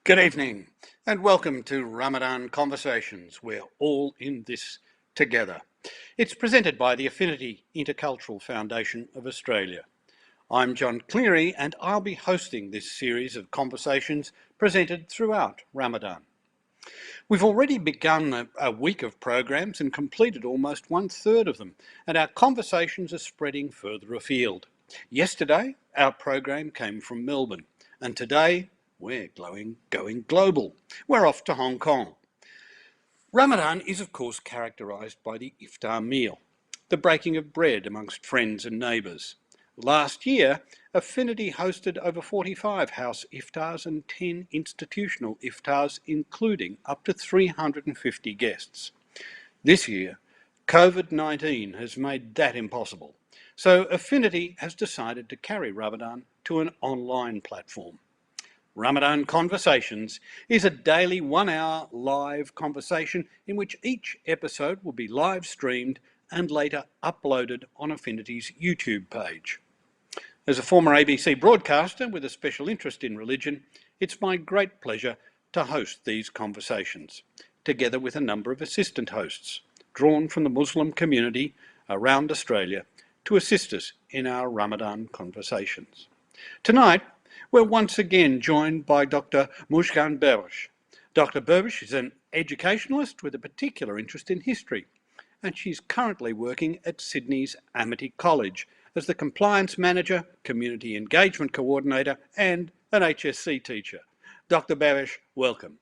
Good evening and welcome to Ramadan Conversations. We're all in this together. It's presented by the Affinity Intercultural Foundation of Australia. I'm John Cleary and I'll be hosting this series of conversations presented throughout Ramadan. We've already begun a week of programs and completed almost 1/3 of them, and our conversations are spreading further afield. Yesterday, our program came from Melbourne, and today we're going global. We're off to Hong Kong. Ramadan is of course characterised by the iftar meal, the breaking of bread amongst friends and neighbours. Last year, Affinity hosted over 45 house iftars and 10 institutional iftars, including up to 350 guests. This year, COVID-19 has made that impossible, so Affinity has decided to carry Ramadan to an online platform. Ramadan Conversations is a daily 1-hour live conversation in which each episode will be live streamed and later uploaded on Affinity's YouTube page. As a former ABC broadcaster with a special interest in religion, it's my great pleasure to host these conversations, together with a number of assistant hosts, drawn from the Muslim community around Australia to assist us in our Ramadan conversations. Tonight, we're once again joined by Dr. Mushkan Berbish. Dr. Berbish is an educationalist with a particular interest in history, and she's currently working at Sydney's Amity College as the Compliance Manager, Community Engagement Coordinator, and an HSC teacher. Dr. Berbish, welcome.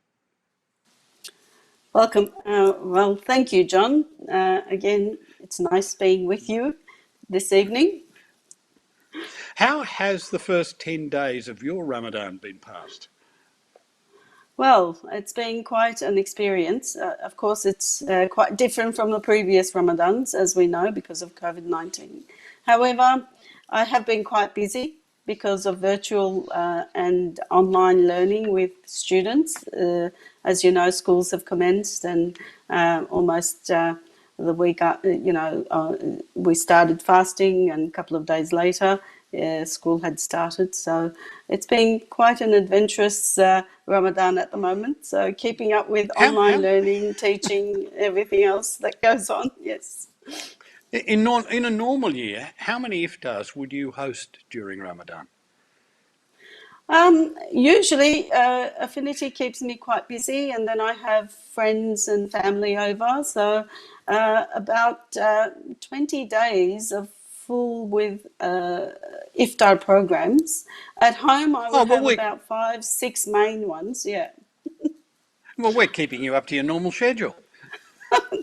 Welcome. Well, thank you, John. Again, it's nice being with you this evening. How has the first 10 days of your Ramadan been passed? Well, it's been quite an experience. Of course, it's quite different from the previous Ramadans, as we know, because of COVID-19. However, I have been quite busy because of virtual and online learning with students. As you know, schools have commenced, and almost the week, we started fasting, and a couple of days later, school had started. So it's been quite an adventurous Ramadan at the moment. So keeping up with online learning, teaching, everything else that goes on, yes. In a normal year, how many iftars would you host during Ramadan? Usually Affinity keeps me quite busy, and then I have friends and family over. So about 20 days of full with iftar programs. At home, I would have about 5-6 main ones, yeah. Well, we're keeping you up to your normal schedule.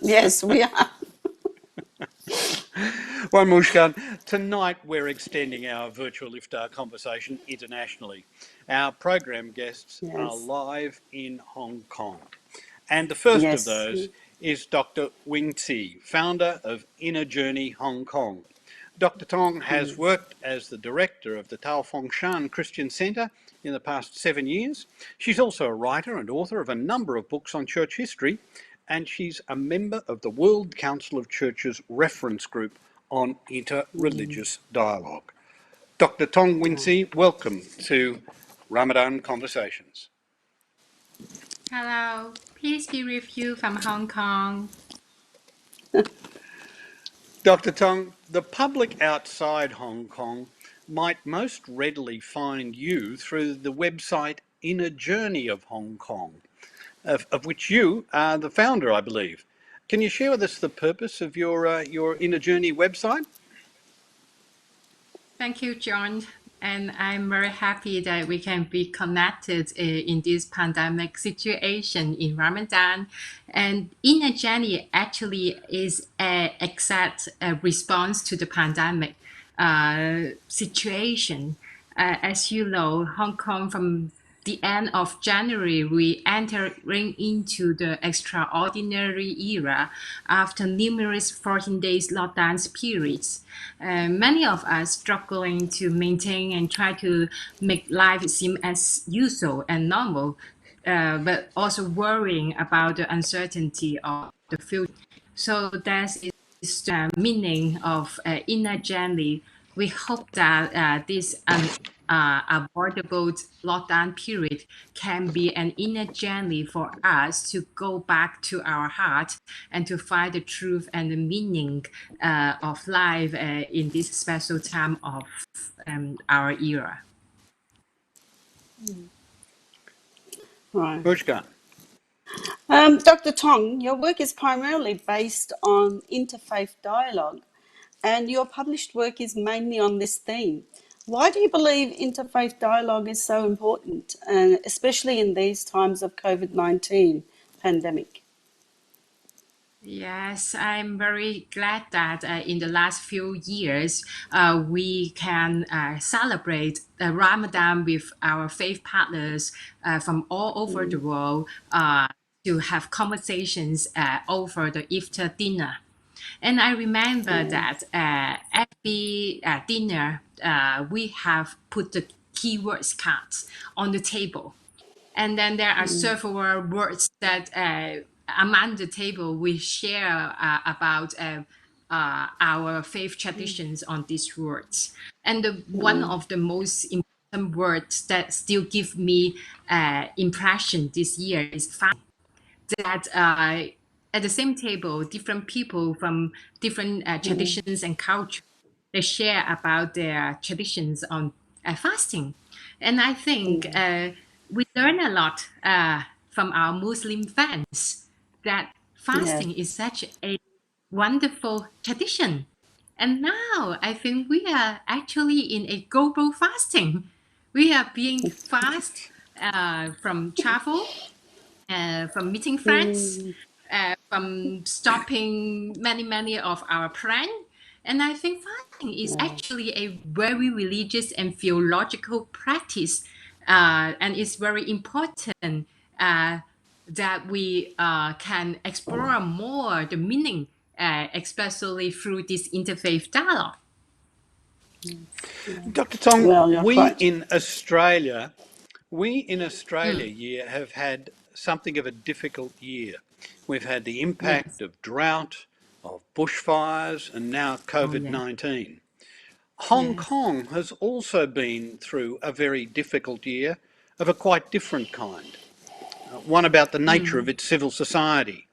Yes, we are. Well, Mushkan, tonight we're extending our virtual iftar conversation internationally. Our program guests are live in Hong Kong. And the first of those is Dr. Wing Tse, founder of Inner Journey Hong Kong. Dr. Tong has worked as the director of the Tao Fong Shan Christian Centre in the past 7 years. She's also a writer and author of a number of books on church history, and she's a member of the World Council of Churches reference group on interreligious dialogue. Dr. Tong Wing Tse, welcome to Ramadan Conversations. Hello, peace be with you from Hong Kong. Dr. Tong, the public outside Hong Kong might most readily find you through the website Inner Journey of Hong Kong, of which you are the founder, I believe. Can you share with us the purpose of your Inner Journey website? Thank you, John. And I'm very happy that we can be connected in this pandemic situation in Ramadan. And Inner Journey actually is an exact response to the pandemic situation. As you know, Hong Kong from the end of January, we entering into the extraordinary era after numerous 14 days lockdown periods. Many of us struggling to maintain and try to make life seem as usual and normal, but also worrying about the uncertainty of the future. So that is the meaning of Inner Journey We hope that this avoidable lockdown period can be an inner journey for us to go back to our heart and to find the truth and the meaning of life in this special time of our era. Right. Ruchka. Dr. Tong, your work is primarily based on interfaith dialogue, and your published work is mainly on this theme. Why do you believe interfaith dialogue is so important, especially in these times of COVID-19 pandemic? Yes, I'm very glad that in the last few years we can celebrate Ramadan with our faith partners from all over the world to have conversations over the iftar dinner. And I remember that every dinner we have put the keywords cards on the table, and then there are several words that among the table we share about our faith traditions on these words. And one of the most important words that still give me impression this year is fasting. That at the same table, different people from different traditions and culture, they share about their traditions on fasting. And I think we learn a lot from our Muslim friends that Yeah. fasting is such a wonderful tradition. And now I think we are actually in a global fasting. We are being fast from travel, from meeting friends, from stopping many of our plan. And I think fasting is actually a very religious and theological practice, and it's very important that we can explore more the meaning, especially through this interfaith dialogue. Dr. Tong, Well, you're quite. we in Australia yeah, have had something of a difficult year. We've had the impact Yes. of drought, of bushfires, and now Oh, COVID yeah. 19. Hong Yes. Kong has also been through a very difficult year of a quite different kind, one about the nature of its civil society.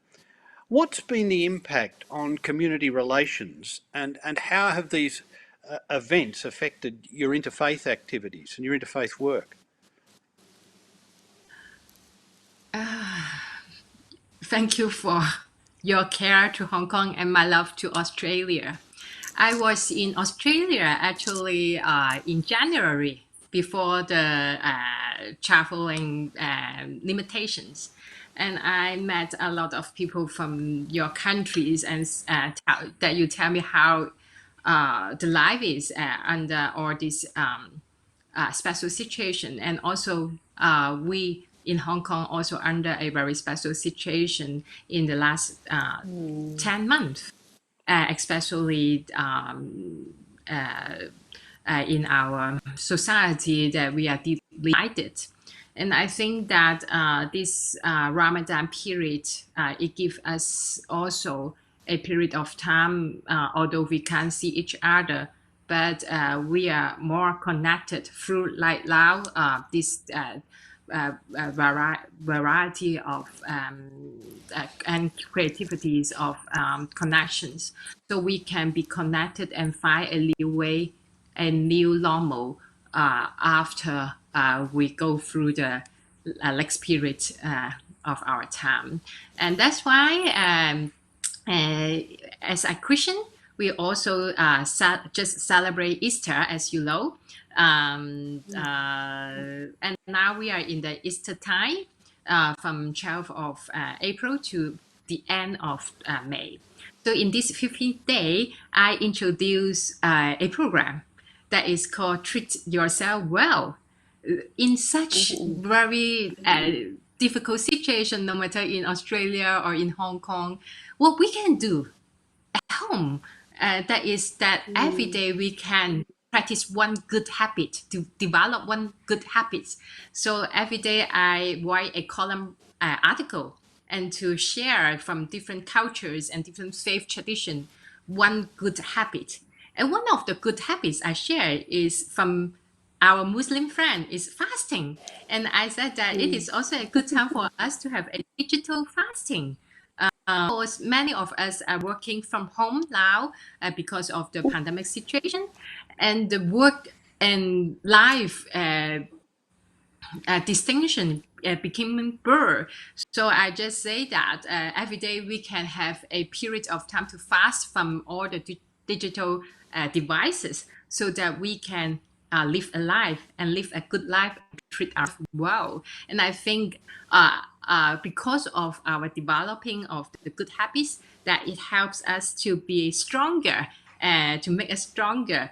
What's been the impact on community relations, and how have these events affected your interfaith activities and your interfaith work? Thank you for your care to Hong Kong and my love to Australia. I was in Australia actually in January before the traveling limitations. And I met a lot of people from your countries, and that you tell me how the life is under all this special situation. And also, we in Hong Kong also under a very special situation in the last 10 months, especially in our society that we are deeply divided. And I think that this Ramadan period, it gives us also a period of time, although we can't see each other, but we are more connected through like now this variety of and creativities of connections, so we can be connected and find a new way, a new normal after we go through the next period of our time. And that's why uh, as a Christian, we also just celebrate Easter, as you know. And now we are in the Easter time from 12th of April to the end of May. So in this 15th day, I introduce a program that is called Treat Yourself Well. In such very difficult situation, no matter in Australia or in Hong Kong, what we can do home, that is that every day we can practice one good habit, to develop one good habit. So every day I write a column article and to share from different cultures and different faith tradition one good habit. And one of the good habits I share is from our Muslim friend is fasting. And I said that it is also a good time for us to have a digital fasting. Because many of us are working from home now because of the pandemic situation, and the work and life distinction became blur. So I just say that every day we can have a period of time to fast from all the digital devices so that we can live a life and live a good life and treat ourselves well. And I think because of our developing of the good habits, that it helps us to be stronger, to make us stronger,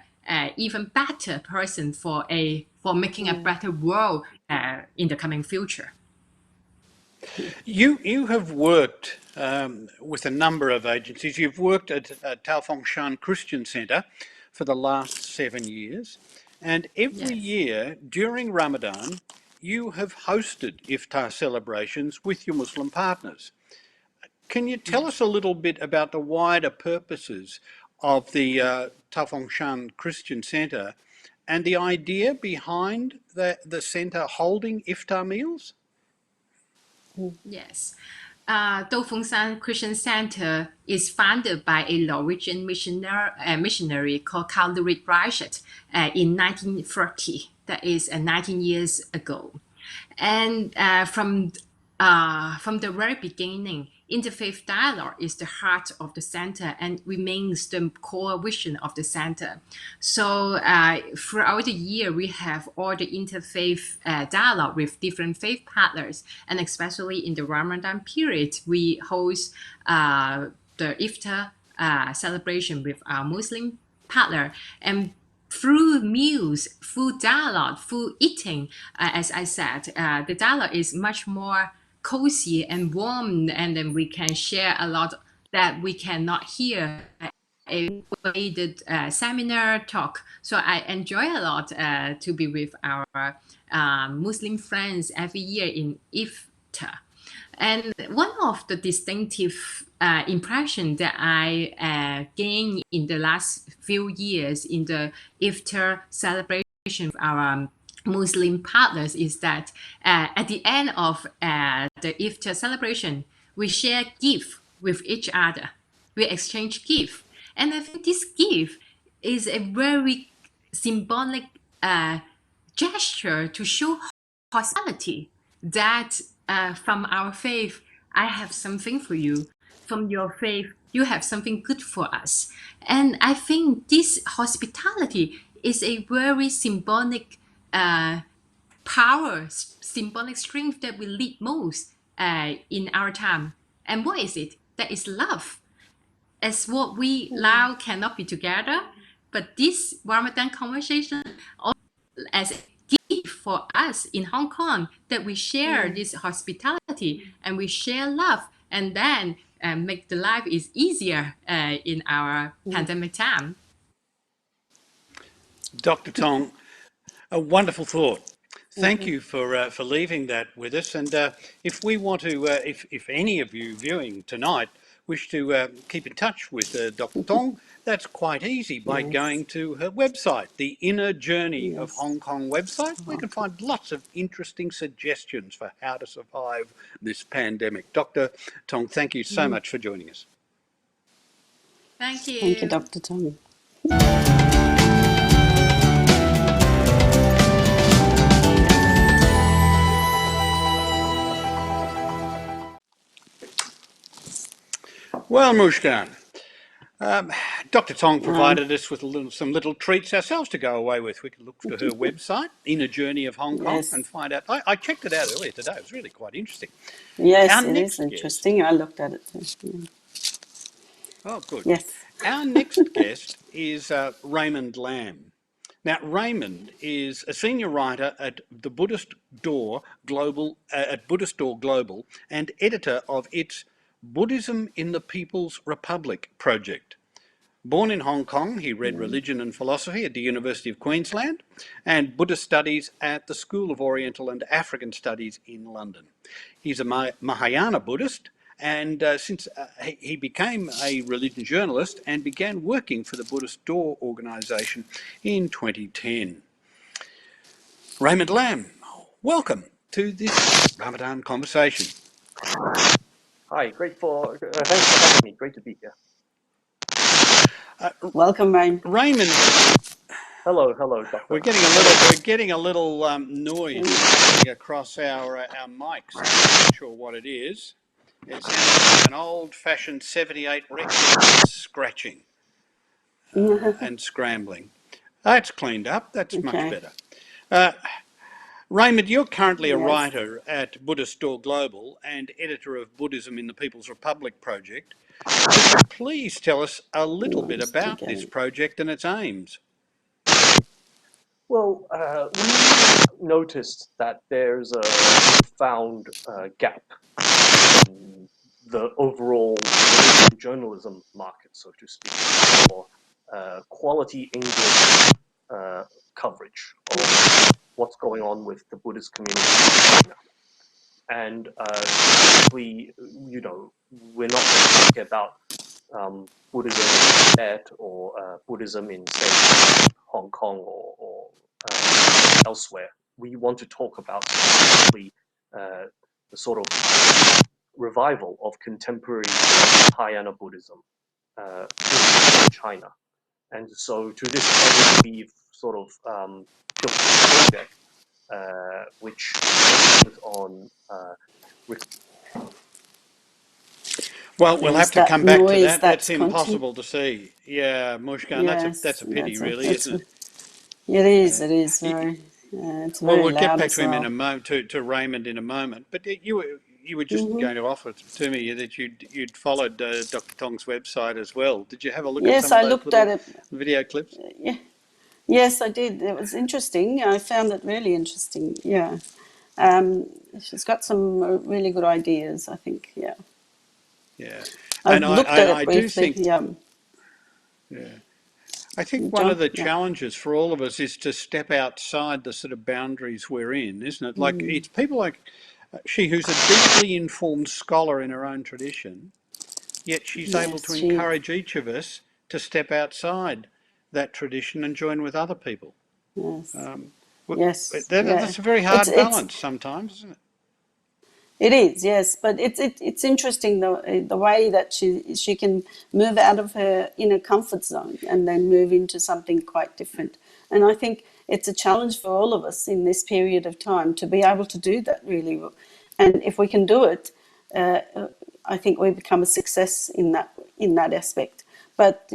even better person for making a better world in the coming future. You have worked with a number of agencies. You've worked at Tao Fong Shan Christian Centre for the last 7 years, and every Yes. year during Ramadan, you have hosted iftar celebrations with your Muslim partners. Can you tell us a little bit about the wider purposes of the Tao Fong Shan Christian Centre and the idea behind the centre holding iftar meals? Yes. Do Fung San Christian Center is founded by a Norwegian missionary called Carl Ludwig Reichert in 1930. That is 19 years ago. And from the very beginning, interfaith dialogue is the heart of the center and remains the core vision of the center. So throughout the year, we have all the interfaith dialogue with different faith partners, and especially in the Ramadan period, we host the iftar celebration with our Muslim partner. And through meals, through dialogue, through eating, as I said, the dialogue is much more cozy and warm, and then we can share a lot that we cannot hear a graded seminar talk. So I enjoy a lot to be with our Muslim friends every year in iftar. And one of the distinctive impression that I gained in the last few years in the iftar celebration of our Muslim partners is that at the end of the iftar celebration, we share gift with each other. We exchange gift, and I think this gift is a very symbolic gesture to show hospitality that from our faith, I have something for you. From your faith, you have something good for us. And I think this hospitality is a very symbolic power, symbolic strength that we need most in our time. And what is it? That is love. As what we now cannot be together, but this Ramadan conversation as a gift for us in Hong Kong, that we share this hospitality and we share love, and then make the life is easier in our pandemic time. Dr. Tong, a wonderful thought. Thank you for leaving that with us. And if we want to, if any of you viewing tonight wish to keep in touch with Dr. Tong, that's quite easy by going to her website, the Inner Journey of Hong Kong website. We can find lots of interesting suggestions for how to survive this pandemic. Dr. Tong, thank you so much for joining us. Thank you. Thank you, Dr. Tong. Well, Mushkan, Dr. Tong provided us with some little treats ourselves to go away with. We can look to her website, Inner Journey of Hong Kong, and find out. I checked it out earlier today. It was really quite interesting. Yes, it is interesting. I looked at it too. Oh, good. Yes. Our next guest is Raymond Lam. Now, Raymond is a senior writer at the Buddhist Door Global, and editor of its Buddhism in the People's Republic project. Born in Hong Kong, he read religion and philosophy at the University of Queensland and Buddhist studies at the School of Oriental and African Studies in London. He's a Mahayana Buddhist And since he became a religion journalist and began working for the Buddhist Door organisation in 2010. Raymond Lamb, welcome to this Ramadan conversation. Hi, thanks for having me. Great to be here. Welcome, Raymond. Raymond, Hello, Doctor. we're getting a little noise coming across our mics. I'm not sure what it is. It sounds like an old-fashioned 78 record scratching and scrambling. That's cleaned up. That's much Okay. better. Raymond, you're currently a Yes. writer at Buddhist Door Global and editor of Buddhism in the People's Republic project. Could you please tell us a little bit about this project and its aims? Well, we noticed that there's a profound gap in the overall journalism market, so to speak, for quality English coverage of what's going on with the Buddhist community in China. And we're not talking about Buddhism in Tibet or Buddhism in, say, Hong Kong or elsewhere. We want to talk about the sort of revival of contemporary Mahayana Buddhism in China. And so to this end, we've sort of built a project which focuses on Well, we'll have to come back to that. That's impossible to see. Yeah, Mushkan, yes, that's a pity, really, isn't it? It is. It is very. It's very we'll get loud back as to him well. in a moment, to Raymond in a moment. But you were just going to offer to me that you'd followed Dr. Tong's website as well. Did you have a look at some of those little video clips? Yeah. Yes, I did. It was interesting. I found it really interesting. Yeah. She's got some really good ideas, I think. Yeah. Yeah. I've looked at it briefly. I do think. Yeah. I think one of the challenges for all of us is to step outside the sort of boundaries we're in, isn't it? Like it's people like she, who's a deeply informed scholar in her own tradition, yet she's able to encourage each of us to step outside that tradition and join with other people. Yes. That's a very hard balance sometimes, isn't it? It is, yes, but it's interesting the way that she can move out of her inner comfort zone and then move into something quite different. And I think it's a challenge for all of us in this period of time to be able to do that really. And if we can do it, I think we become a success in that aspect. But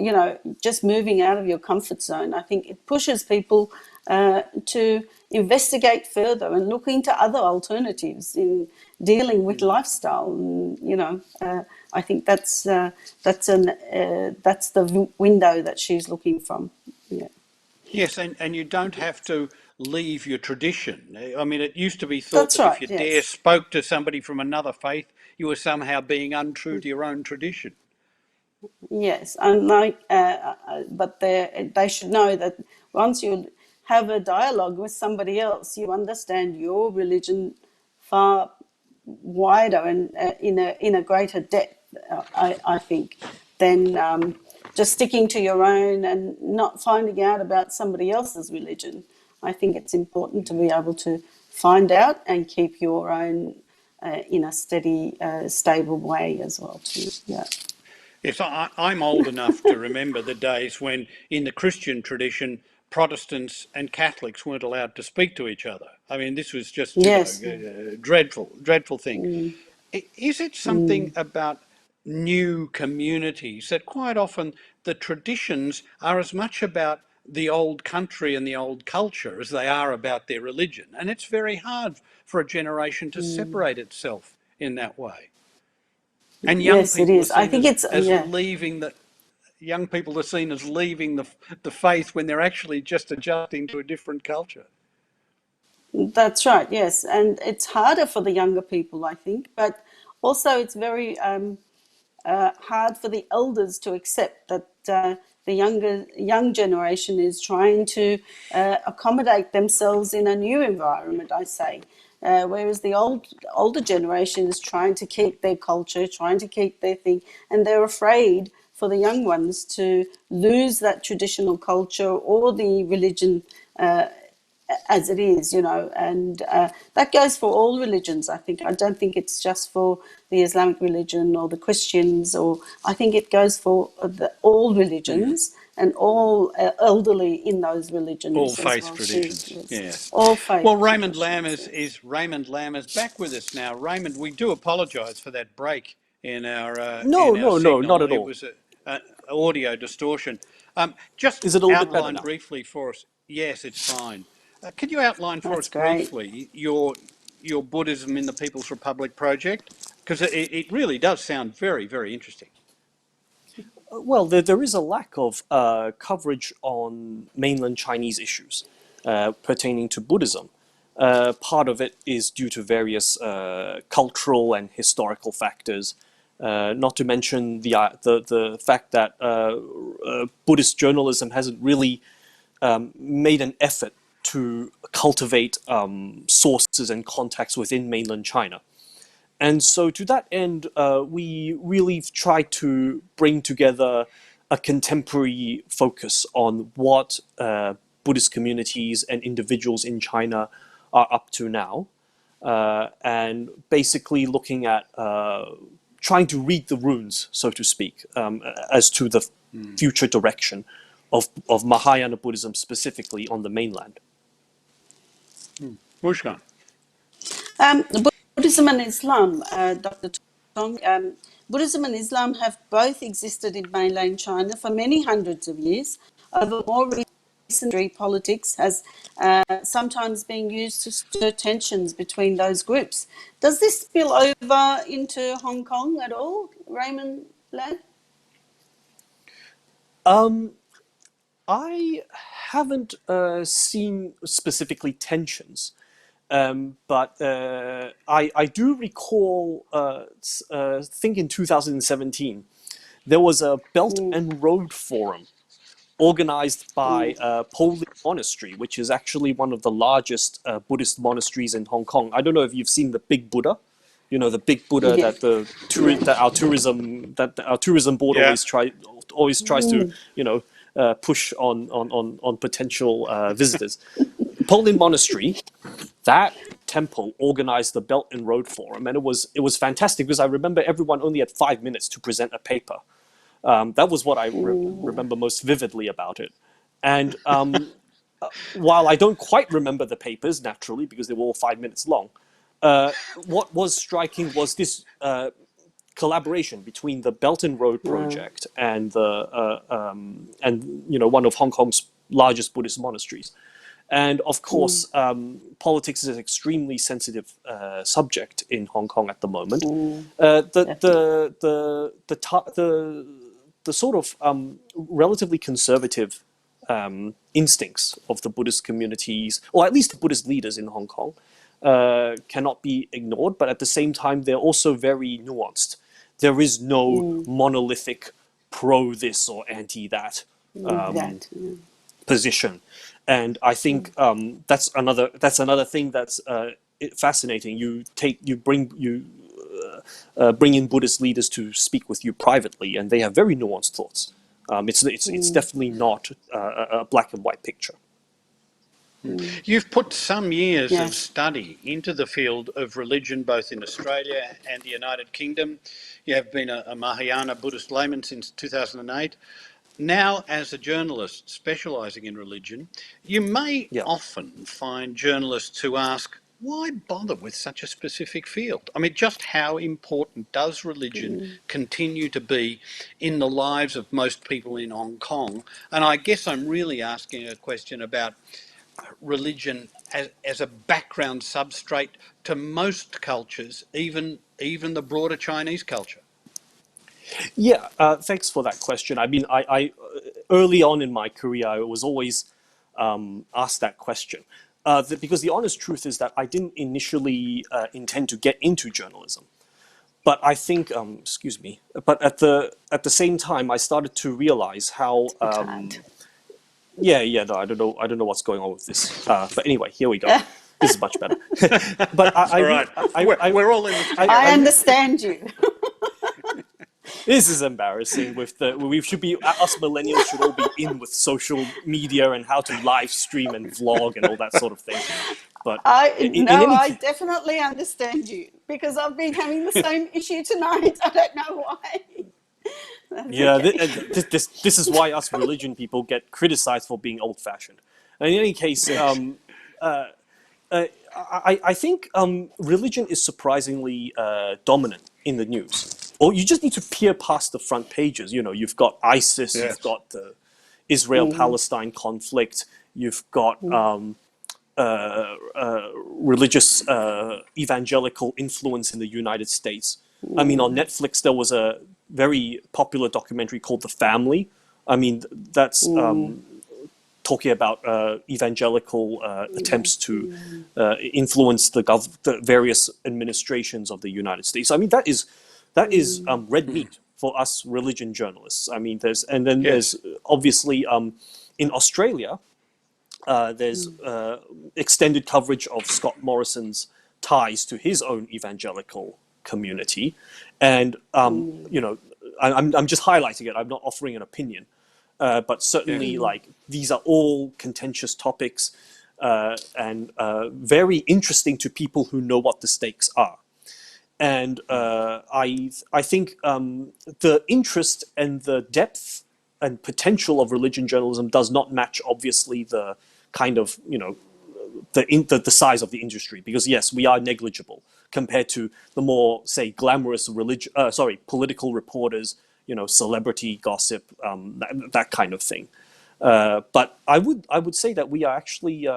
just moving out of your comfort zone, I think it pushes people to investigate further and look into other alternatives in dealing with lifestyle. And, I think that's the window that she's looking from. Yeah. Yes, and you don't have to leave your tradition. I mean, it used to be thought that if you dare spoke to somebody from another faith, you were somehow being untrue to your own tradition. Yes, and but they should know that once you have a dialogue with somebody else, you understand your religion far wider and in a greater depth. I think than just sticking to your own and not finding out about somebody else's religion. I think it's important to be able to find out and keep your own in a steady, stable way as well too. Yeah. Yes, I'm old enough to remember the days when, in the Christian tradition, Protestants and Catholics weren't allowed to speak to each other. I mean, this was just, dreadful thing. Is it something about new communities that quite often the traditions are as much about the old country and the old culture as they are about their religion? And it's very hard for a generation to separate itself in that way. And young people are seen as leaving the young people are seen as leaving the faith when they're actually just adjusting to a different culture. That's right, yes, and it's harder for the younger people, I think, but also it's very hard for the elders to accept that the young generation is trying to accommodate themselves in a new environment, I say. Whereas the older generation is trying to keep their culture, trying to keep their thing, and they're afraid for the young ones to lose that traditional culture or the religion as it is, and that goes for all religions, I think. I don't think it's just for the Islamic religion or the Christians, or I think it goes for all religions and all elderly in those religions All as faith well traditions, too. Yes. yeah. All faith Well, Raymond traditions, Lammers yes. is back with us now. Raymond, we do apologise for that break No, in our no, no, not signal. at It all. was a audio distortion. Just Is it a little bit better outline now? briefly for us. Yes, it's fine. Could you outline for us That's great. briefly your Buddhism in the People's Republic project? Because it really does sound very, very interesting. Well, there is a lack of coverage on mainland Chinese issues pertaining to Buddhism. Part of it is due to various cultural and historical factors, not to mention the fact that Buddhist journalism hasn't really made an effort to cultivate sources and contacts within mainland China. And so, to that end, we really try to bring together a contemporary focus on what Buddhist communities and individuals in China are up to now, and basically looking at trying to read the runes, so to speak, as to the future direction of Mahayana Buddhism specifically on the mainland. Mushkan. Buddhism and Islam, Dr. Tong, Buddhism and Islam have both existed in mainland China for many hundreds of years. Over more recent politics has sometimes been used to stir tensions between those groups. Does this spill over into Hong Kong at all, Raymond Ladd? I haven't seen specifically tensions. But I do recall, think in 2017, there was a Belt and Road Forum organized by Polin Monastery, which is actually one of the largest Buddhist monasteries in Hong Kong. I don't know if you've seen the Big Buddha. You know, the Big Buddha Yeah. that our tourism board Yeah. always tries to push on potential visitors. Polin Monastery, that temple organized the Belt and Road Forum, and it was fantastic because I remember everyone only had 5 minutes to present a paper. That was what I remember most vividly about it. And while I don't quite remember the papers, naturally, because they were all 5 minutes long, what was striking was this collaboration between the Belt and Road Project and one of Hong Kong's largest Buddhist monasteries. And of course, politics is an extremely sensitive subject in Hong Kong at the moment. The sort of relatively conservative instincts of the Buddhist communities, or at least the Buddhist leaders in Hong Kong, cannot be ignored. But at the same time, they're also very nuanced. There is no monolithic pro this or anti that position. And I think that's another thing that's fascinating. You bring in Buddhist leaders to speak with you privately, and they have very nuanced thoughts. It's definitely not a black and white picture. You've put some years of Yes. study into the field of religion, both in Australia and the United Kingdom. You have been a Mahayana Buddhist layman since 2008. Now, as a journalist specialising in religion, you may Yeah. often find journalists who ask, why bother with such a specific field? I mean, just how important does religion continue to be in the lives of most people in Hong Kong? And I guess I'm really asking a question about religion as a background substrate to most cultures, even the broader Chinese culture. Yeah, thanks for that question. I mean, I early on in my career, I was always asked that question. Because the honest truth is that I didn't initially intend to get into journalism. but I think, excuse me, but at the same time, I started to realize how, Tired. no, I don't know what's going on with this. But anyway, here we go. This is much better. But It's all right. We're all in this together. I understand you. This is embarrassing. We should be, us millennials should all be in with social media and how to live stream and vlog and all that sort of thing. But I definitely understand you because I've been having the same issue tonight. I don't know why. yeah, this is why us religion people get criticized for being old-fashioned. In any case, I think religion is surprisingly dominant in the news. Or you just need to peer past the front pages. You know, you've got ISIS, Yes. you've got the Israel-Palestine conflict, you've got religious evangelical influence in the United States. I mean, on Netflix there was a very popular documentary called The Family. I mean, that's talking about evangelical attempts to influence the various administrations of the United States. I mean, that is red meat for us religion journalists. I mean, there's obviously in Australia, there's extended coverage of Scott Morrison's ties to his own evangelical community, and you know, I'm just highlighting it. I'm not offering an opinion. But certainly, like, these are all contentious topics and very interesting to people who know what the stakes are. And I think the interest and the depth and potential of religion journalism does not match, obviously, the kind of, you know, the size of the industry. Because yes, we are negligible compared to the more, say, glamorous political reporters, you know, celebrity gossip, that kind of thing. But I would say that we are actually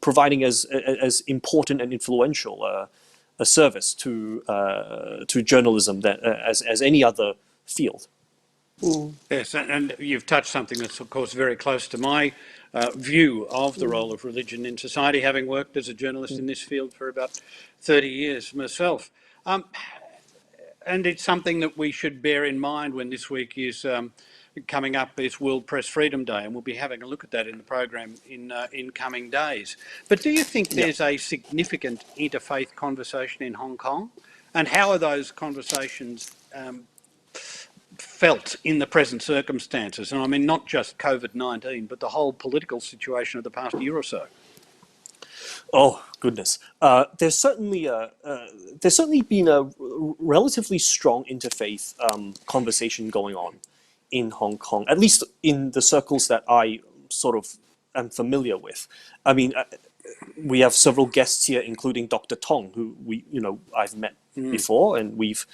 providing as important and influential a service to journalism that as any other field. Yes, and you've touched something that's, of course, very close to my view of the role of religion in society, having worked as a journalist in this field for about 30 years myself. And it's something that we should bear in mind when this week is coming up, is World Press Freedom Day, and we'll be having a look at that in the program in coming days. But do you think there's a significant interfaith conversation in Hong Kong? And how are those conversations felt in the present circumstances? And I mean, not just COVID-19, but the whole political situation of the past year or so. Oh goodness, there's certainly been a relatively strong interfaith conversation going on in Hong Kong, at least in the circles that I sort of am familiar with. I mean, we have several guests here, including Dr. Tong, who I've met before, and we've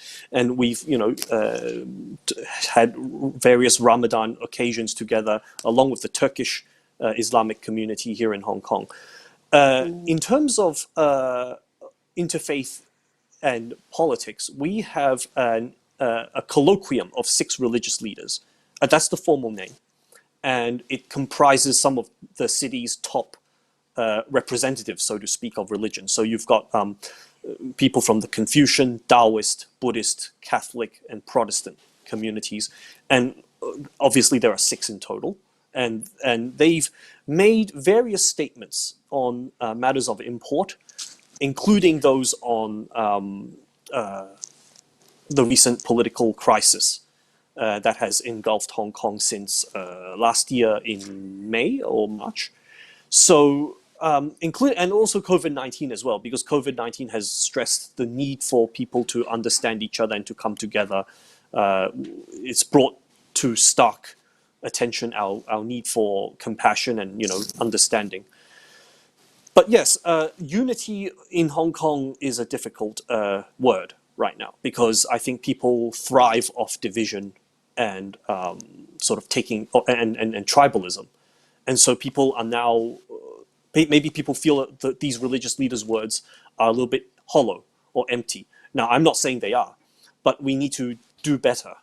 had various Ramadan occasions together, along with the Turkish Islamic community here in Hong Kong. In terms of interfaith and politics, we have a colloquium of 6 religious leaders. That's the formal name. And it comprises some of the city's top representatives, so to speak, of religion. So you've got people from the Confucian, Taoist, Buddhist, Catholic, and Protestant communities. And obviously there are 6 in total. And they've made various statements on matters of import, including those on the recent political crisis that has engulfed Hong Kong since last year in May or March. So, and also COVID-19 as well, because COVID-19 has stressed the need for people to understand each other and to come together. It's brought to stark attention our need for compassion and understanding. But yes, unity in Hong Kong is a difficult word right now, because I think people thrive off division and sort of taking and tribalism, and so people are now maybe people feel that these religious leaders' words are a little bit hollow or empty. Now, I'm not saying they are, but we need to do better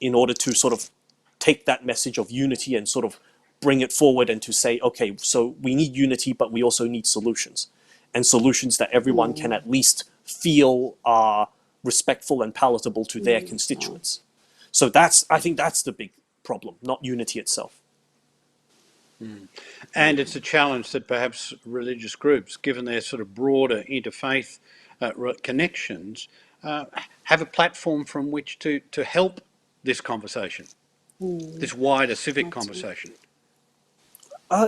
in order to sort of take that message of unity and sort of bring it forward and to say, okay, so we need unity, but we also need solutions, and solutions that everyone can at least feel are respectful and palatable to their constituents. So I think that's the big problem, not unity itself. And it's a challenge that perhaps religious groups, given their sort of broader interfaith connections, have a platform from which to help this conversation, this wider civic conversation.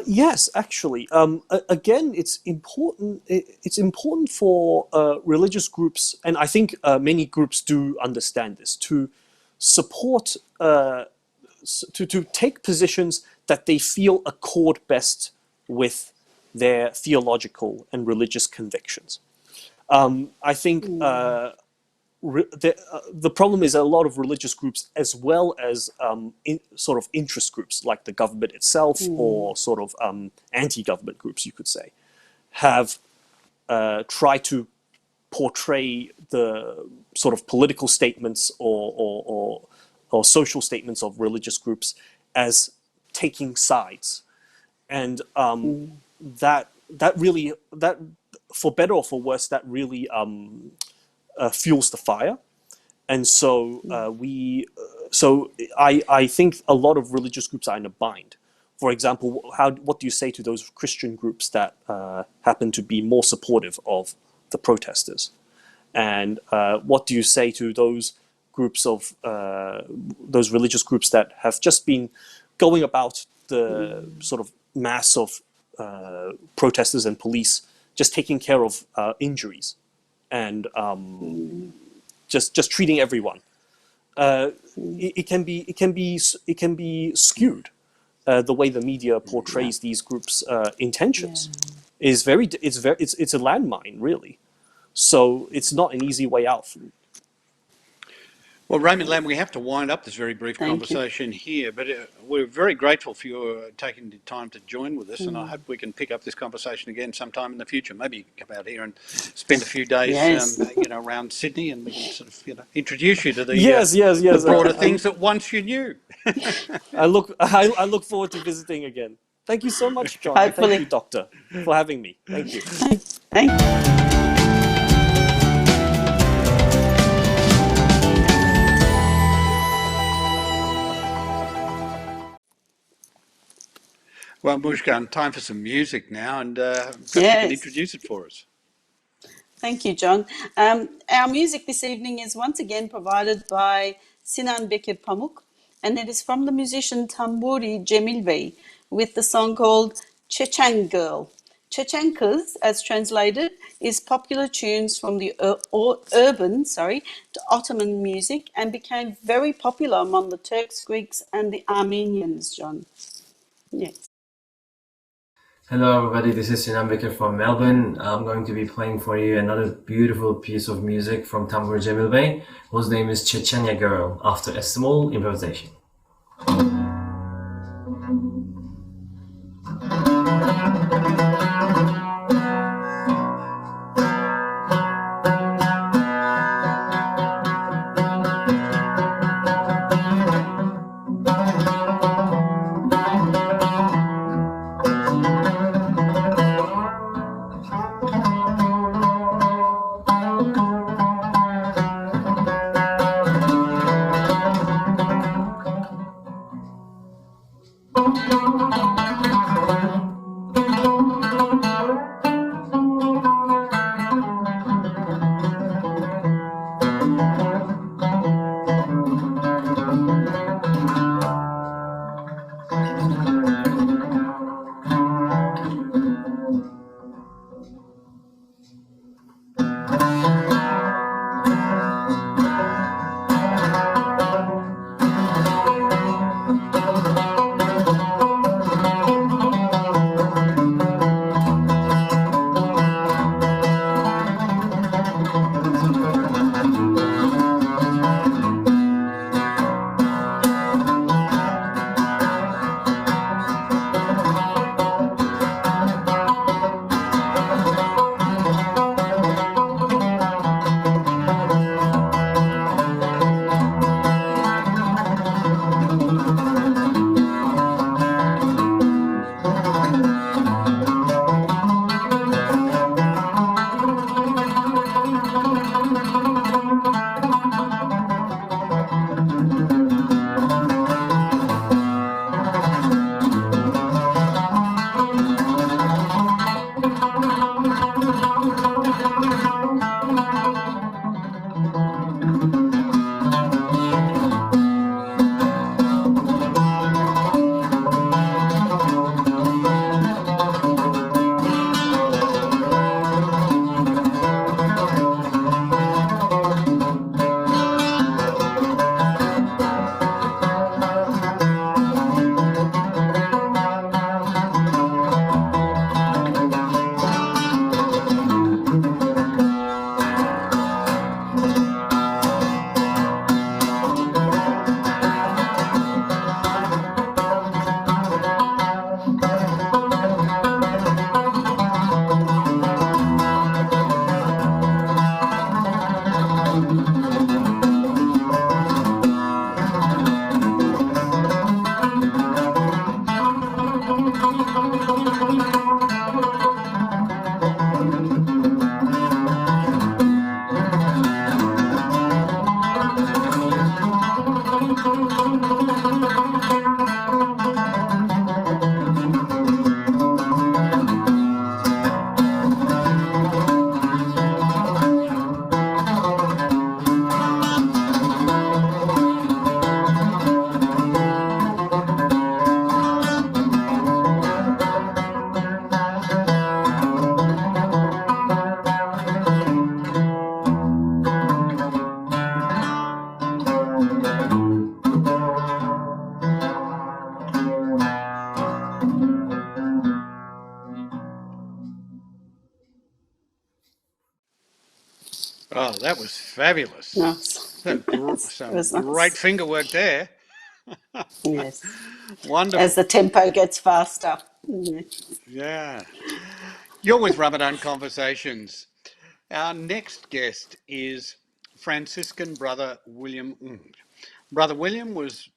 Yes, actually. Again, it's important. It's important for religious groups, and I think many groups do understand this, to support, to take positions that they feel accord best with their theological and religious convictions. I think the problem is a lot of religious groups, as well as sort of interest groups like the government itself, or sort of anti-government groups, you could say, have tried to portray the sort of political statements or social statements of religious groups as taking sides, and that really, for better or for worse, that really fuels the fire. And so I think a lot of religious groups are in a bind. For example, what do you say to those Christian groups that happen to be more supportive of the protesters? And what do you say to those groups of those religious groups that have just been going about the sort of mass of protesters and police, just taking care of injuries and just treating everyone? It can be skewed. The way the media portrays these groups' intentions is it's a landmine, really. So it's not an easy way out. Well, Raymond Lamb, we have to wind up this very brief conversation here, but we're very grateful for your taking the time to join with us, and I hope we can pick up this conversation again sometime in the future. Maybe you can come out here and spend a few days, around Sydney, and we can sort of, introduce you to the the broader things that once you knew. I look forward to visiting again. Thank you so much, John. And thank you, Doctor, for having me. Thank you. Thank you. Well, Mushkan, time for some music now, and perhaps you can introduce it for us. Thank you, John. Our music this evening is once again provided by Sinan Bekir Pamuk, and it is from the musician Tamburi Cemil Bey with the song called Chechen Girl. Chechenkas, as translated, is popular tunes from the urban to Ottoman music, and became very popular among the Turks, Greeks, and the Armenians, John. Yes. Hello everybody, this is Sinan Bekir from Melbourne. I'm going to be playing for you another beautiful piece of music from Tambur Cemil Bey, whose name is Chechnya Girl, after a small improvisation. Oh, that was fabulous. Nice. Yes, it Some was great nice. finger work there. Yes. As Wonderful. the tempo gets faster. Yeah. Yeah. You're with Ramadan Conversations. Our next guest is Franciscan Brother William Ng. Brother William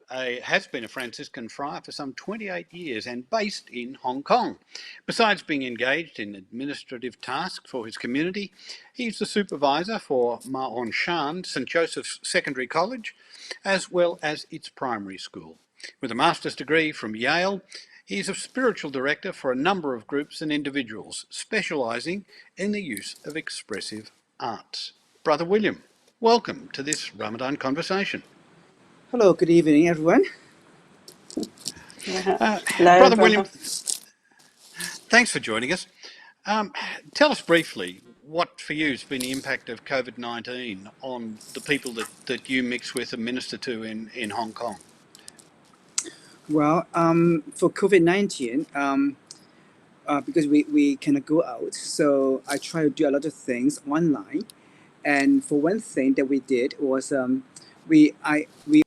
has been a Franciscan friar for some 28 years and based in Hong Kong. Besides being engaged in administrative tasks for his community, he's the supervisor for Ma On Shan, St Joseph's Secondary College, as well as its primary school. With a master's degree from Yale, he is a spiritual director for a number of groups and individuals, specialising in the use of expressive arts. Brother William, welcome to this Ramadan conversation. Hello, good evening, everyone. Hello, Brother William, brother. thanks for joining us. Tell us briefly what for you has been the impact of COVID-19 on the people that you mix with and minister to in Hong Kong. Well, for COVID-19, because we cannot go out, so I try to do a lot of things online. And for one thing that we did was we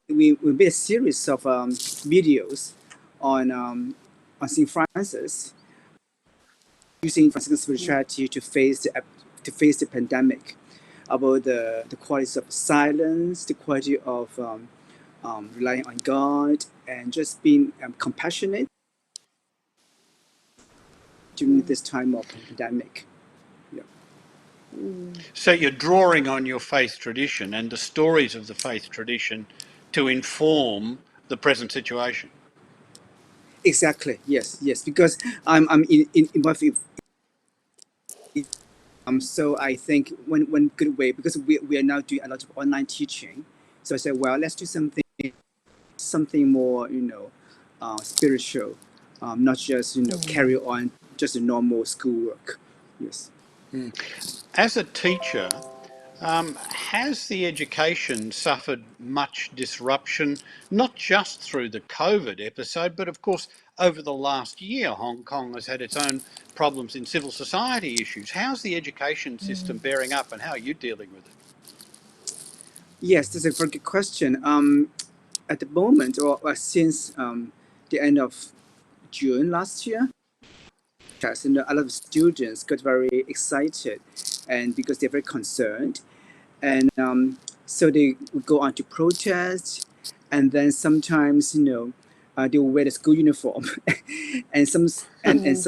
made a series of videos on St. Francis using Franciscan spirituality to face the pandemic, about the qualities of silence, the quality of relying on God, and just being compassionate during this time of pandemic. Yeah. So you're drawing on your faith tradition and the stories of the faith tradition to inform the present situation. Exactly. Yes. Yes. Because I'm involved so I think one good way, because we are now doing a lot of online teaching. So I said, well, let's do something more, spiritual, not just carry on just a normal schoolwork. Yes. As a teacher, has the education suffered much disruption, not just through the COVID episode, but of course over the last year, Hong Kong has had its own problems in civil society issues. How's the education system bearing up and how are you dealing with it? Yes, that's a very good question. At the moment, or since the end of June last year, yes, and a lot of students got very excited, and because they're very concerned, and so they would go on to protest, and then sometimes they will wear the school uniform, and some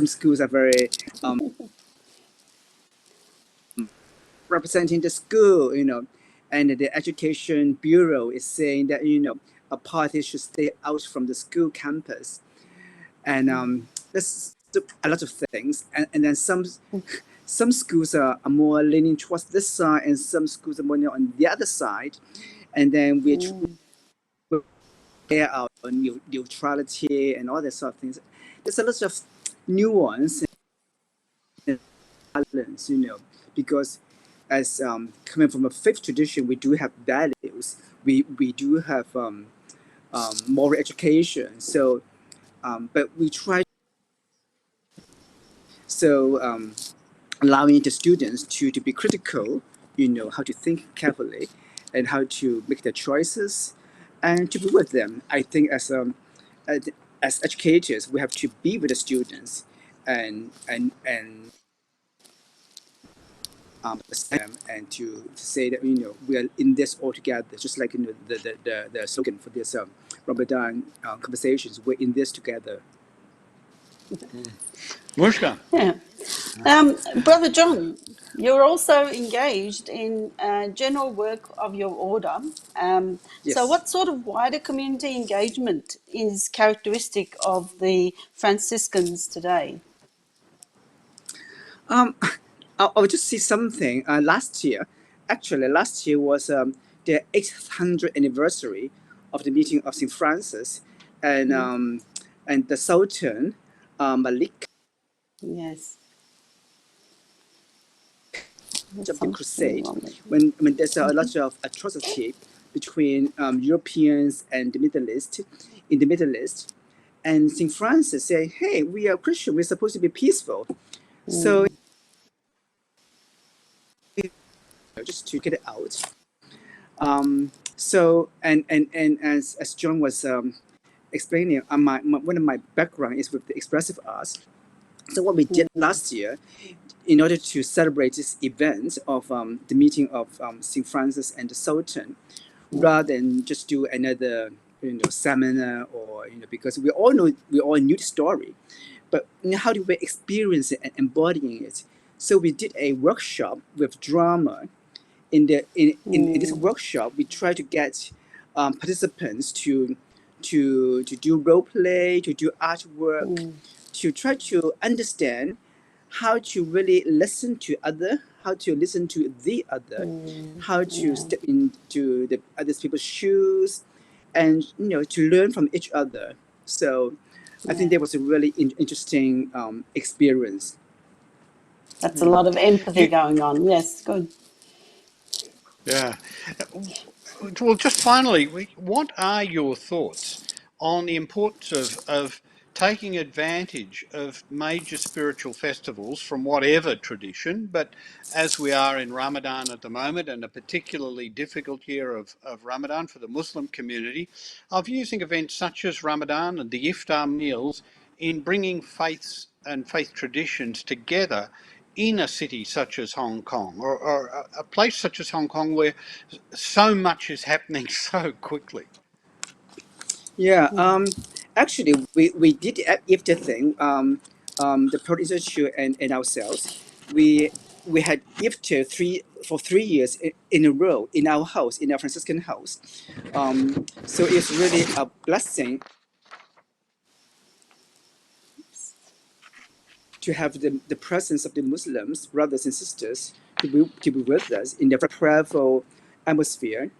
schools are very representing the school, and the education bureau is saying that a party should stay out from the school campus, and there's a lot of things, and then some schools are more leaning towards this side, and some schools are more on the other side, and then we care our neutrality and all that sort of things. There's a lot of nuance and balance, because as coming from a faith tradition, we do have values. We do have moral education. So, but we try so allowing the students to be critical, how to think carefully, and how to make their choices, and to be with them. I think as as educators, we have to be with the students, and and to say that we are in this all together, just like the slogan for this Ramadan conversations. We're in this together. Mushka. Yeah. Brother John, you're also engaged in general work of your order. So, Yes. what sort of wider community engagement is characteristic of the Franciscans today? Um, I'll just say something. Last year was the 800th anniversary of the meeting of St. Francis, and the Sultan Malik Yes. There's of the something Crusade. wrong with When there's a lot of atrocity between Europeans and in the Middle East, and St. Francis said, "Hey, we are Christian. We're supposed to be peaceful." So just to get it out. So and as John was explaining, one of my background is with the expressive arts. So what we did last year, in order to celebrate this event of the meeting of St. Francis and the Sultan, rather than just do another seminar or because we all knew the story, but how do we experience it and embodying it? So we did a workshop with drama. In this workshop, we try to get participants to do role play, to do artwork, to try to understand how to really listen to other, how to listen to the other, how to step into the other people's shoes, and to learn from each other. So I think that was a really interesting experience. That's a lot of empathy going on. Yes, good. Yeah. Well, just finally, what are your thoughts on the importance of taking advantage of major spiritual festivals from whatever tradition, but as we are in Ramadan at the moment, and a particularly difficult year of Ramadan for the Muslim community, of using events such as Ramadan and the iftar meals in bringing faiths and faith traditions together in a city such as Hong Kong, or a place such as Hong Kong where so much is happening so quickly? Yeah, actually, we did the iftar thing. The Pearl Institute and ourselves, we had iftar for 3 years in a row in our house, in our Franciscan house. So it's really a blessing to have the presence of the Muslims brothers and sisters to be with us in the prayerful atmosphere.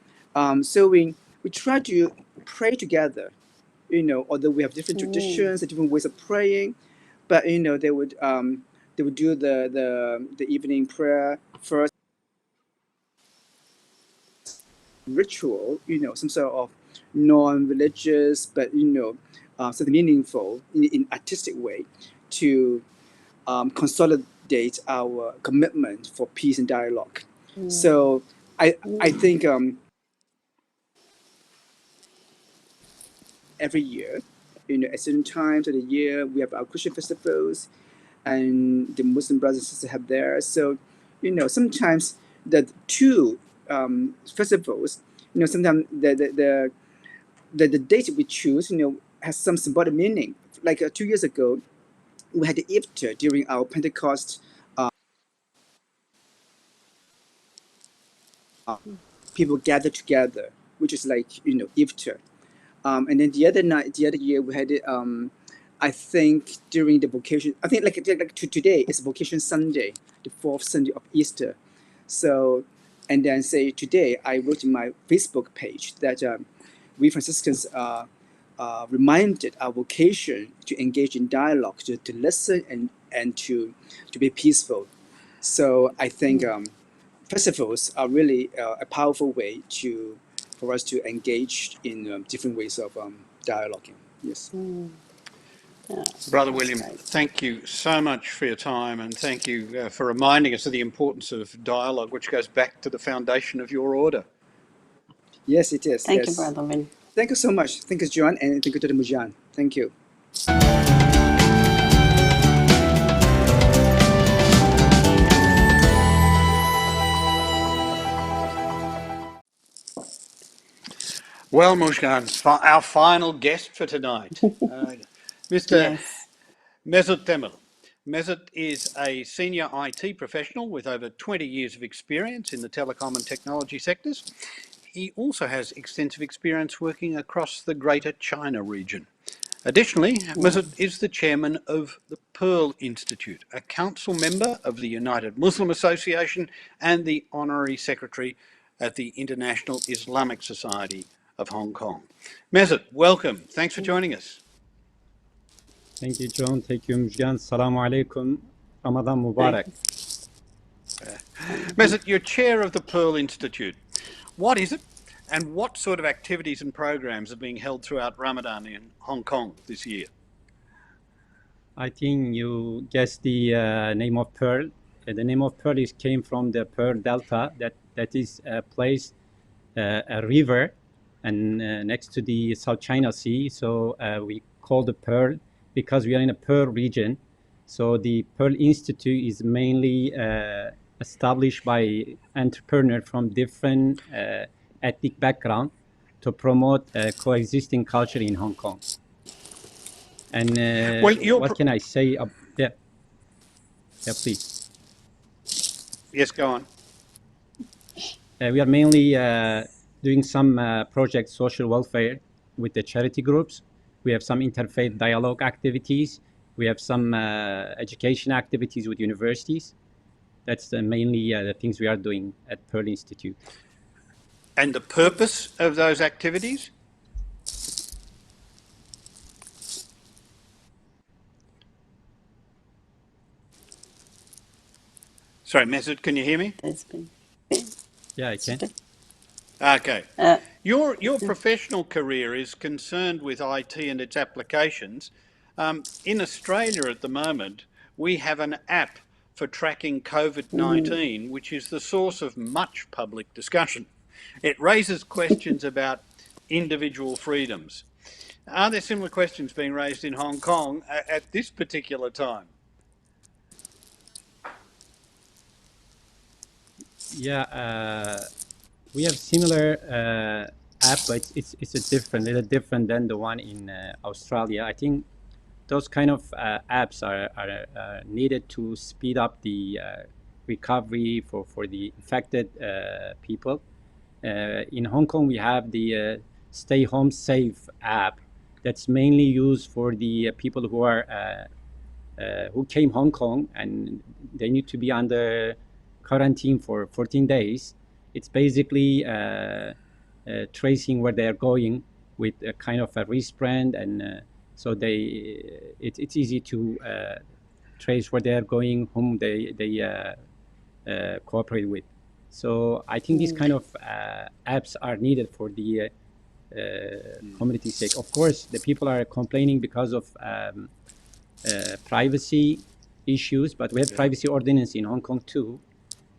So we try to pray together. Although we have different traditions and different ways of praying, but they would do the evening prayer first, ritual, some sort of non-religious, but something meaningful in artistic way to consolidate our commitment for peace and dialogue. So I think every year, at certain times of the year, we have our Christian festivals, and the Muslim brothers and sisters have theirs. So, sometimes the two festivals, sometimes the date we choose, has some symbolic meaning. Like 2 years ago, we had the iftar during our Pentecost. People gather together, which is like iftar. And then the other year we had it. I think during the vocation, I think like today is Vocation Sunday, the fourth Sunday of Easter. So, and then say today I wrote in my Facebook page that we Franciscans reminded our vocation to engage in dialogue, to listen and to be peaceful. So I think festivals are really a powerful way for us to engage in different ways of dialoguing. Yes. Yeah, Brother that's William, great. thank you so much for your time, and thank you for reminding us of the importance of dialogue, which goes back to the foundation of your order. Yes, it is. Thank you, Yes. Brother Vin. Thank you so much. Thank you, John, and thank you to the Mujan. Thank you. Well, Mushkan, our final guest for tonight, Mr. Yes. Mesut Temel. Mesut is a senior IT professional with over 20 years of experience in the telecom and technology sectors. He also has extensive experience working across the Greater China region. Additionally, Mesut is the chairman of the Pearl Institute, a council member of the United Muslim Association, and the honorary secretary at the International Islamic Society of Hong Kong. Mesut, welcome. Thanks for joining us. Thank you, John. Thank you, Mujgan. Assalamu alaikum. Ramadan Mubarak. Mesut, you're chair of the Pearl Institute. What is it, and what sort of activities and programs are being held throughout Ramadan in Hong Kong this year? I think you guessed the name of Pearl. The name of Pearl came from the Pearl Delta, that is a place, a river, and next to the South China Sea. So we call the Pearl because we are in a Pearl region. So the Pearl Institute is mainly established by entrepreneurs from different ethnic background to promote coexisting culture in Hong Kong. And Well, what can I say? Yeah, please. Yes, go on. We are mainly doing some project social welfare with the charity groups. We have some interfaith dialogue activities. We have some education activities with universities. That's mainly the things we are doing at Pearl Institute. And the purpose of those activities? Sorry, Mesut, can you hear me? Yeah, I can. Okay. Your professional career is concerned with IT and its applications. In Australia at the moment, we have an app for tracking COVID-19, which is the source of much public discussion. It raises questions about individual freedoms. Are there similar questions being raised in Hong Kong at this particular time? Yeah, we have similar app, but it's a little different than the one in Australia. I think those kind of apps are needed to speed up the recovery for the infected people. In Hong Kong, we have the Stay Home Safe app that's mainly used for the people who came Hong Kong and they need to be under quarantine for 14 days. It's basically tracing where they're going with a kind of a wristband, and so it's easy to trace where they're going, whom they cooperate with. So I think these kind of apps are needed for the community's sake. Of course, the people are complaining because of privacy issues, but we have privacy ordinance in Hong Kong too.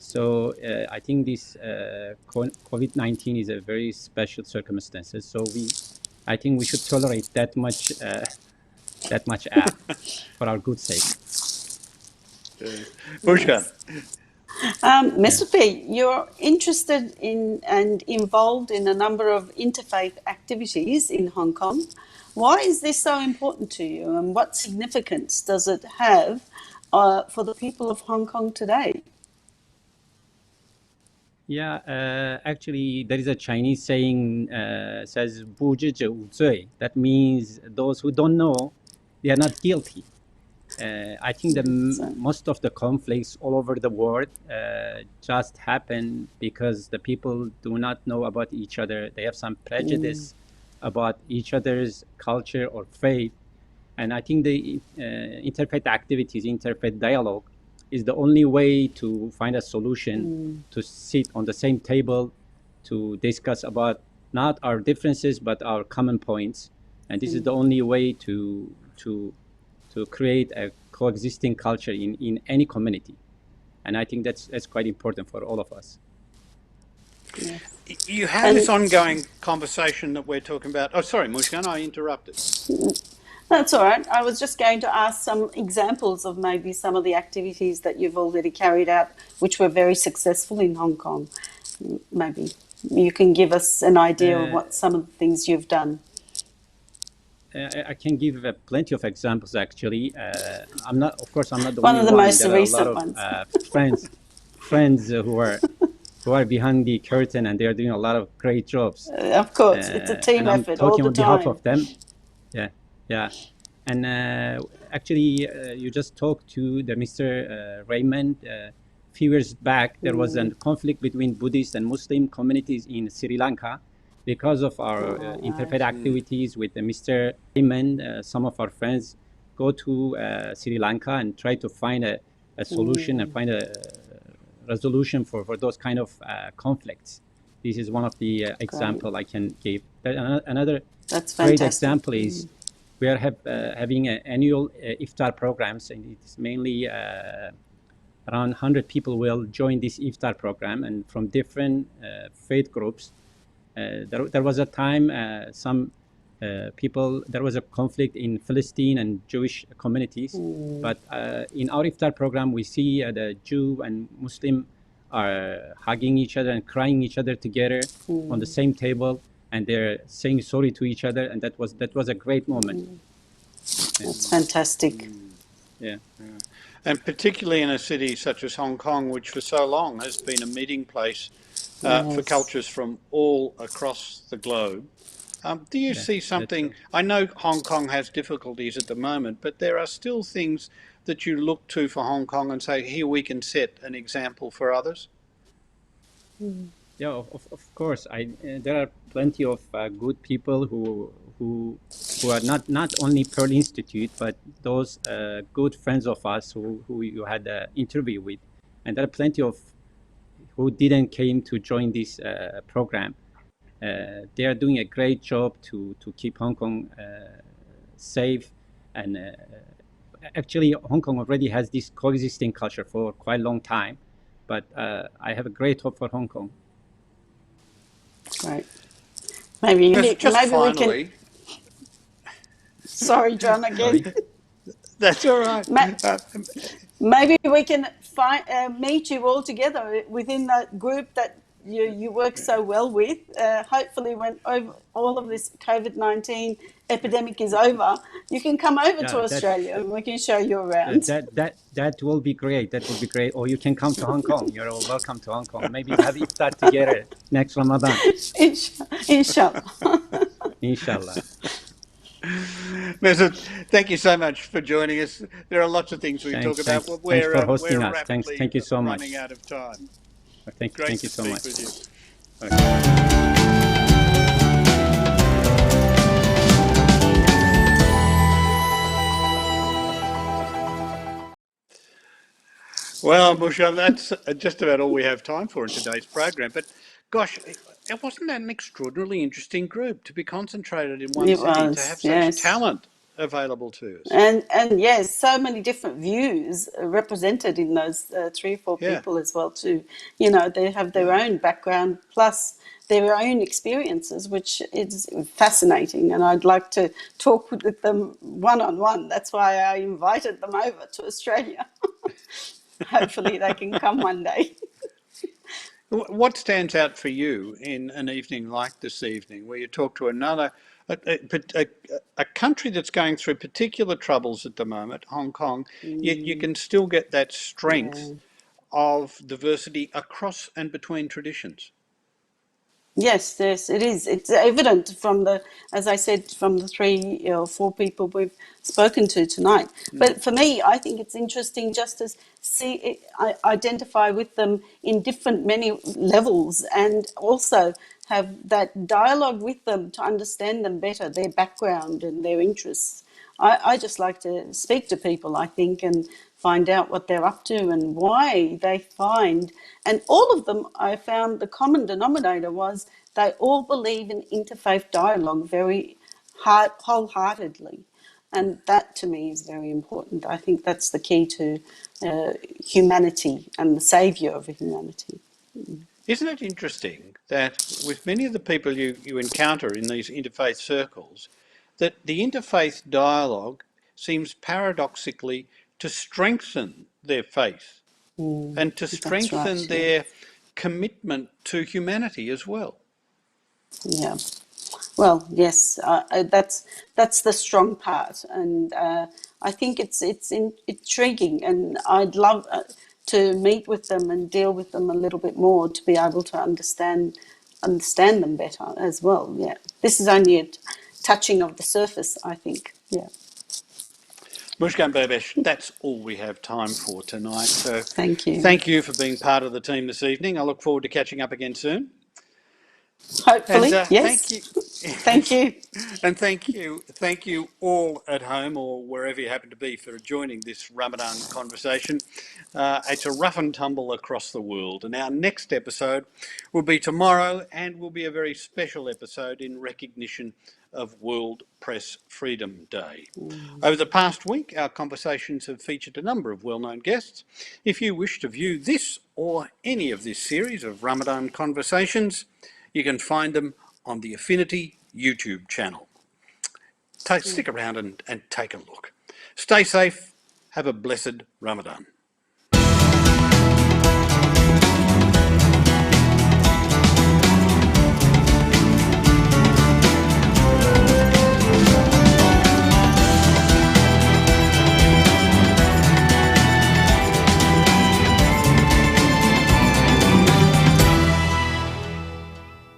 So I think this COVID-19 is a very special circumstances. So I think we should tolerate that much app for our good sake. Bushkan. Mr. P, you're interested in and involved in a number of interfaith activities in Hong Kong. Why is this so important to you, and what significance does it have for the people of Hong Kong today? Yeah, actually, there is a Chinese saying says "不知者无罪." That means those who don't know, they are not guilty. I think most of the conflicts all over the world just happen because the people do not know about each other. They have some prejudice about each other's culture or faith. And I think the interfaith activities, interfaith dialogue is the only way to find a solution, to sit on the same table, to discuss about not our differences, but our common points. And this is the only way to create a coexisting culture in any community. And I think that's quite important for all of us. Yes. You have this ongoing conversation that we're talking about. Oh, sorry, Mushkan, I interrupted. That's all right. I was just going to ask some examples of maybe some of the activities that you've already carried out, which were very successful in Hong Kong. Maybe you can give us an idea of what some of the things you've done. I can give plenty of examples. Actually, I'm not the One only of the one. most There recent are a ones. lot of friends who are behind the curtain, and they are doing a lot of great jobs. Of course, it's a team effort all the time. I'm talking on behalf of them. Yeah. And actually, you just talked to the Mr. Raymond. A few years back, there was a conflict between Buddhist and Muslim communities in Sri Lanka. Because of our interfaith activities with Mr. Raymond, some of our friends go to Sri Lanka and try to find a solution and find a resolution for those kind of conflicts. This is one of the example I can give. Another great example is we are having annual iftar programs, and it's mainly around 100 people will join this iftar program, and from different faith groups. There was a time some people, there was a conflict in Palestine and Jewish communities, but in our iftar program we see the Jew and Muslim are hugging each other and crying each other together on the same table, and they're saying sorry to each other, and that was a great moment. That's fantastic. Yeah. And particularly in a city such as Hong Kong, which for so long has been a meeting place for Yes. cultures from all across the globe. Do you see something? I know Hong Kong has difficulties at the moment, but there are still things that you look to for Hong Kong and say, here we can set an example for others? Yeah, of course. There are plenty of good people who are not only Pearl Institute, but those good friends of us who you had an interview with, and there are plenty of who didn't came to join this program. They are doing a great job to keep Hong Kong safe, and actually Hong Kong already has this coexisting culture for quite a long time, but I have a great hope for Hong Kong. Right. Maybe finally, we can. Sorry, John, again. Sorry? That's all right. Maybe we can meet you all together within that group that you work so well with. Hopefully, when all of this COVID-19 epidemic is over, you can come over to Australia and we can show you around. That will be great. That will be great. Or you can come to Hong Kong. You're all welcome to Hong Kong. Maybe have iftar together next Ramadan. Inshallah. Inshallah. Mesut, thank you so much for joining us. There are lots of things we can talk about. Thanks for hosting us. Rapidly Thank you so much. Running out of time. Thank you so much. With you. Okay. Well, Musha, that's just about all we have time for in today's program. But gosh, it wasn't that an extraordinarily interesting group to be concentrated in one It city, was, to have such yes. talent available to us. And yes, so many different views represented in those 3 or 4 people as well too. You know, they have their own background plus their own experiences, which is fascinating. And I'd like to talk with them one-on-one. That's why I invited them over to Australia. Hopefully they can come one day. What stands out for you in an evening like this evening, where you talk to a country that's going through particular troubles at the moment, Hong Kong, yet you can still get that strength of diversity across and between traditions? Yes, it is. It's evident from as I said, from the 3 or 4 people we've spoken to tonight. But for me, I think it's interesting just to identify with them in many levels, and also have that dialogue with them to understand them better, their background and their interests. I just like to speak to people, I think, and find out what they're up to and why they find. And all of them, I found the common denominator was they all believe in interfaith dialogue very wholeheartedly. And that to me is very important. I think that's the key to humanity and the saviour of humanity. Isn't it interesting that with many of the people you encounter in these interfaith circles, that the interfaith dialogue seems paradoxically to strengthen their faith and to strengthen their commitment to humanity as well? Yeah. Well, yes, that's the strong part, and I think it's intriguing, and I'd love to meet with them and deal with them a little bit more to be able to understand them better as well. Yeah, this is only a touching of the surface, I think. Yeah. Mushkan Berbesh, that's all we have time for tonight. So thank you. Thank you for being part of the team this evening. I look forward to catching up again soon. Hopefully, and, yes. Thank you. Thank you. And thank you all at home or wherever you happen to be for joining this Ramadan conversation. It's a rough and tumble across the world, and our next episode will be tomorrow, and will be a very special episode in recognition of World Press Freedom Day. Over the past week, our conversations have featured a number of well-known guests. If you wish to view this or any of this series of Ramadan Conversations, you can find them on the Affinity YouTube channel. Stick around and take a look. Stay safe. Have a blessed Ramadan.